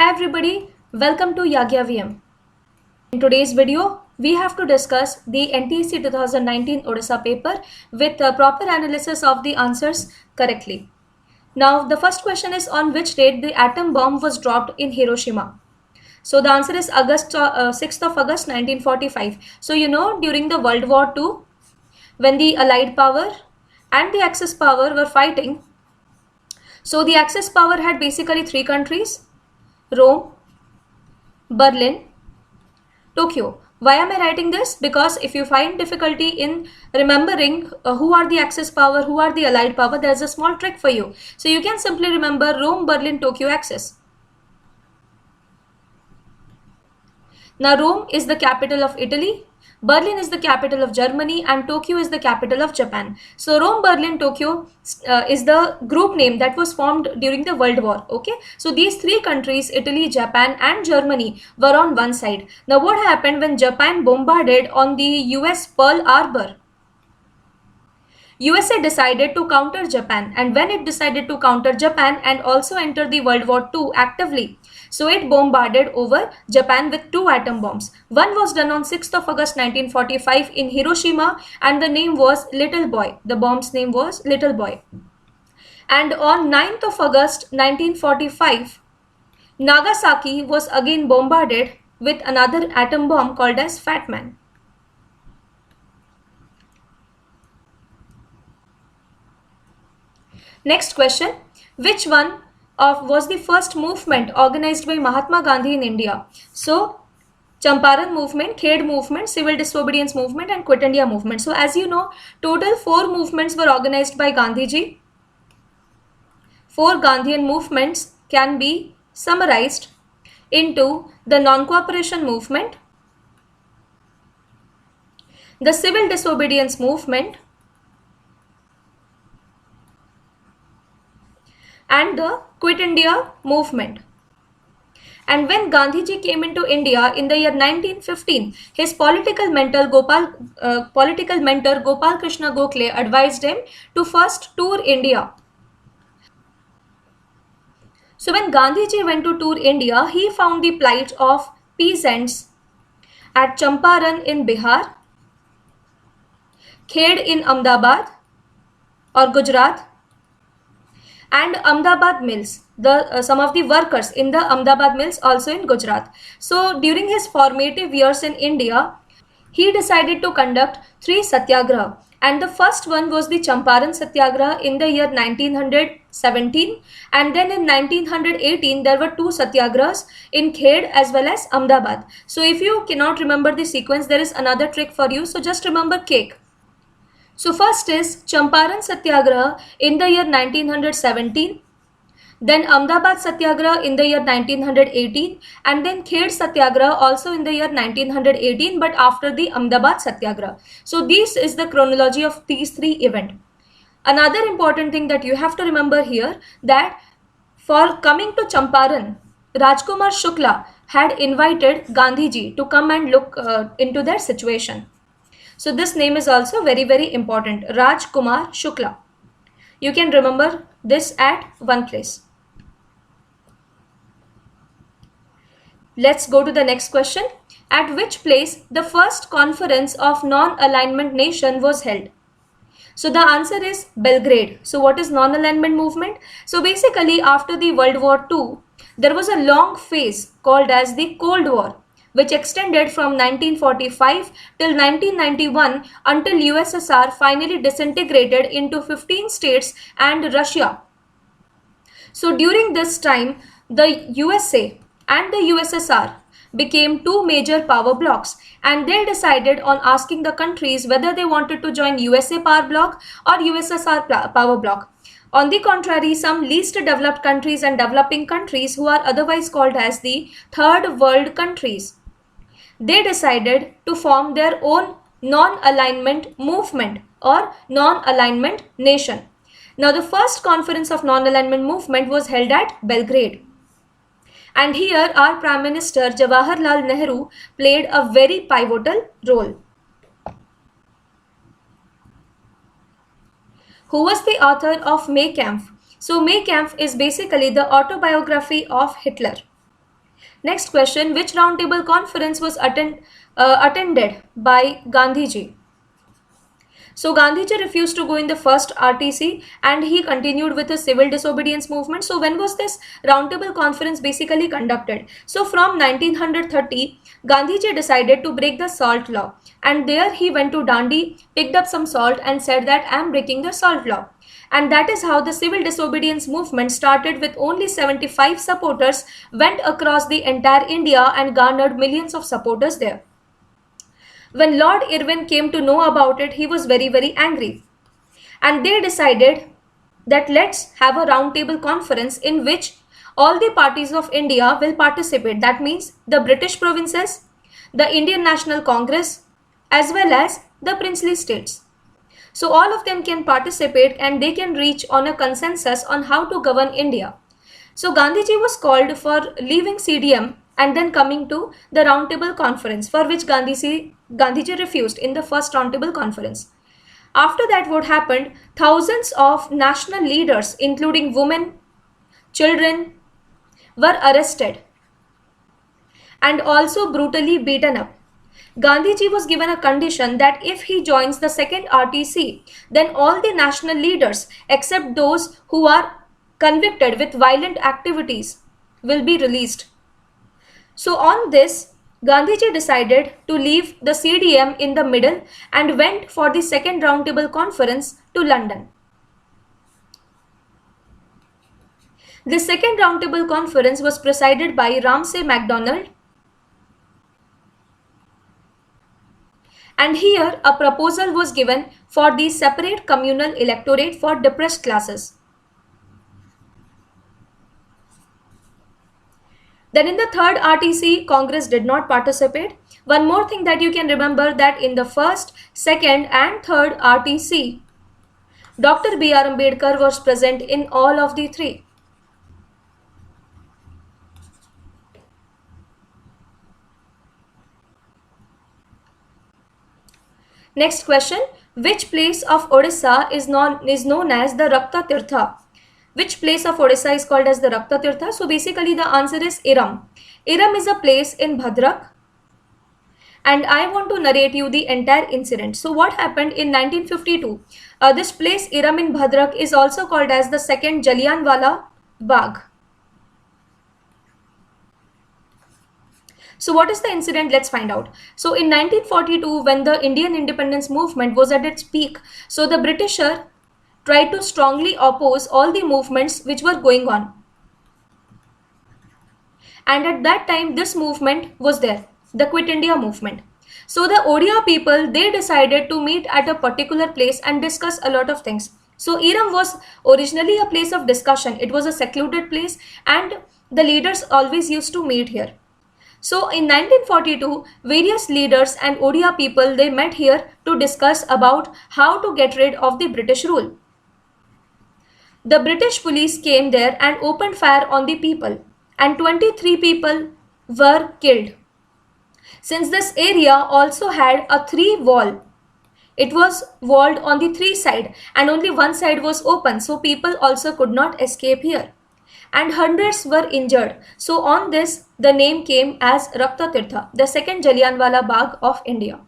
Hi everybody, welcome to Yagya VM. In today's video, we have to discuss the NTSC 2019 Odisha paper with a proper analysis of the answers correctly. Now, the first question is on which date the atom bomb was dropped in Hiroshima. So the answer is 6th of August 1945. So during the World War II, when the Allied power and the Axis power were fighting, so the Axis power had basically three countries: Rome, Berlin, Tokyo. Why am I writing this? Because if you find difficulty in remembering who are the Axis power, who are the Allied power, there's a small trick for you. So you can simply remember Rome, Berlin, Tokyo, Axis. Now Rome is the capital of Italy, Berlin is the capital of Germany, and Tokyo is the capital of Japan. So Rome, Berlin, Tokyo is the group name that was formed during the World War. Okay, so these three countries, Italy, Japan and Germany, were on one side. Now what happened when Japan bombarded on the US Pearl Harbor? USA decided to counter Japan, and when it decided to counter Japan and also enter the World War II actively, so it bombarded over Japan with two atom bombs. One was done on 6th of August 1945 in Hiroshima, and the name was Little Boy. The bomb's name was Little Boy. And on 9th of August 1945, Nagasaki was again bombarded with another atom bomb called as Fat Man. Next question, which one was the first movement organized by Mahatma Gandhi in India? So, Champaran movement, Khed movement, civil disobedience movement and Quit India movement. So, as you know, total 4 movements were organized by Gandhiji. 4 Gandhian movements can be summarized into the non-cooperation movement, the civil disobedience movement, and the Quit India movement. And when Gandhiji came into India in the year 1915, his political mentor Gopal Krishna Gokhale advised him to first tour India. So when Gandhiji went to tour India, he found the plight of peasants at Champaran in Bihar, Khed in Ahmedabad or Gujarat, and Ahmedabad mills, some of the workers in the Ahmedabad mills also in Gujarat. So during his formative years in India, he decided to conduct 3 satyagraha, and the first one was the Champaran Satyagraha in the year 1917, and then in 1918 there were 2 satyagrahas in Khed as well as Ahmedabad. So if you cannot remember the sequence, there is another trick for you, so just remember cake. So first is Champaran Satyagraha in the year 1917, then Ahmedabad Satyagraha in the year 1918, and then Khed Satyagraha also in the year 1918, but after the Ahmedabad Satyagraha. So this is the chronology of these 3 events. Another important thing that you have to remember here, that for coming to Champaran, Rajkumar Shukla had invited Gandhiji to come and look into their situation. So this name is also very important, Rajkumar Shukla. You can remember this at one place. Let's go to the next question. At which place the first conference of non-alignment nation was held? So the answer is Belgrade. So what is non-alignment movement? So basically after the World War II, there was a long phase called as the Cold War, which extended from 1945 till 1991 until USSR finally disintegrated into 15 states and Russia. So during this time, the USA and the USSR became 2 major power blocks, and they decided on asking the countries whether they wanted to join USA power bloc or USSR power bloc. On the contrary, some least developed countries and developing countries, who are otherwise called as the third world countries, they decided to form their own non-alignment movement or non-alignment nation. Now the first conference of non-alignment movement was held at Belgrade. And here our Prime Minister Jawaharlal Nehru played a very pivotal role. Who was the author of Mein Kampf? So Mein Kampf is basically the autobiography of Hitler. Next question, which roundtable conference was attended by Gandhiji? So Gandhiji refused to go in the first RTC and he continued with the civil disobedience movement. So when was this roundtable conference basically conducted? So from 1930, Gandhiji decided to break the salt law, and there he went to Dandi, picked up some salt and said that I am breaking the salt law. And that is how the civil disobedience movement started, with only 75 supporters, went across the entire India and garnered millions of supporters there. When Lord Irwin came to know about it, he was very, very angry. And they decided that let's have a roundtable conference in which all the parties of India will participate. That means the British provinces, the Indian National Congress, as well as the princely states. So all of them can participate and they can reach on a consensus on how to govern India. So Gandhiji was called for leaving CDM and then coming to the roundtable conference, for which Gandhiji refused in the first roundtable conference. After that, what happened? Thousands of national leaders, including women, children, were arrested and also brutally beaten up. Gandhiji was given a condition that if he joins the second RTC, then all the national leaders, except those who are convicted with violent activities, will be released. So on this, Gandhiji decided to leave the CDM in the middle and went for the second roundtable conference to London. The second roundtable conference was presided by Ramsay MacDonald, and here a proposal was given for the separate communal electorate for depressed classes. Then in the third RTC, Congress did not participate. One more thing that you can remember, that in the first, second and third RTC, Dr. B.R. Ambedkar was present in all of the three. Next question, which place of Odisha is known as the Rakta Tirtha? Which place of Odisha is called as the Rakta Tirtha? So basically the answer is Iram. Iram is a place in Bhadrak, and I want to narrate you the entire incident. So what happened in 1952? This place Iram in Bhadrak is also called as the second Jallianwala Bagh. So what is the incident? Let's find out. So in 1942, when the Indian independence movement was at its peak, so the Britisher tried to strongly oppose all the movements which were going on. And at that time, this movement was there, the Quit India movement. So the Odia people, they decided to meet at a particular place and discuss a lot of things. So Iram was originally a place of discussion. It was a secluded place and the leaders always used to meet here. So in 1942, various leaders and Odia people, they met here to discuss about how to get rid of the British rule. The British police came there and opened fire on the people, and 23 people were killed. Since this area also had a three wall, it was walled on the three side and only one side was open, so people also could not escape here. And hundreds were injured. So on this, the name came as Rakta Tirtha, the second Jallianwala Bagh of India.